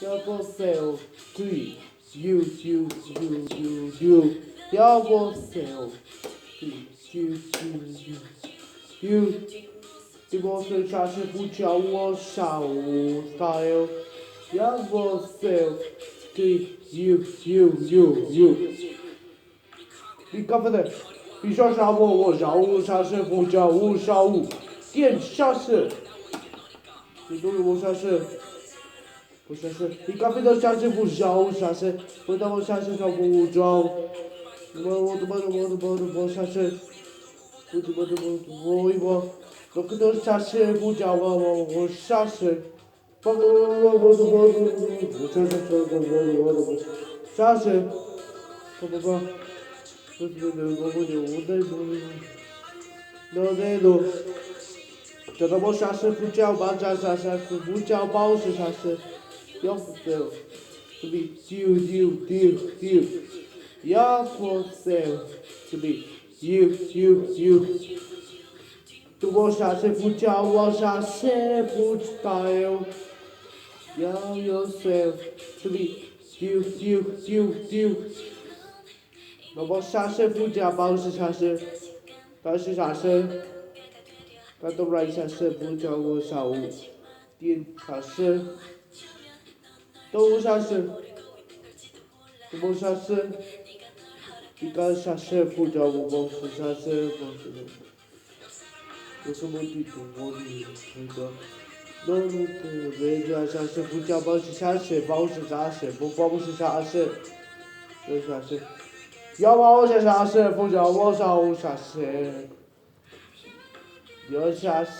要você, three, you. 要você, three, you. 你我虽啥是不叫我傻无 style， 要você, three, you。你干不的？你说啥我啥无啥是不叫我啥无，点啥是？你都有啥是？不是是，你干不的啥是不叫啥是？不当我啥是叫不叫，我啥是？我可都啥是不叫我啥是？啥是？no，这个我啥事不叫吧？啥不叫包是啥事？要不就to be丢，要不就 to be you。这我啥事不叫我啥事不叫要 yourself to be丢。那我啥事不叫包是啥事？但是啥事？那都来啥事不叫我啥物？点啥事？都啥事？都啥事？你干啥事不叫我包是啥事？我什么地图我的那个。人家啥事不叫包是啥事？包是啥事？不包是啥事？有啥事？要包是啥事？不叫我啥物啥事？有啥事？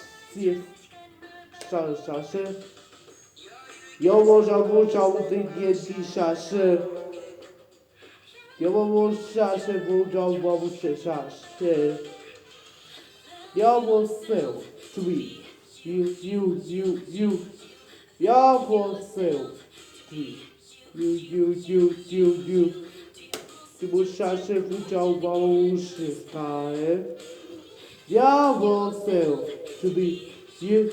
啥事？要我啥不叫我的眼睛啥事？要我啥事不叫我不是啥事？要我 sell three you。要我 sell three you。这不啥事不叫我不是啥人？要我 sell to be you。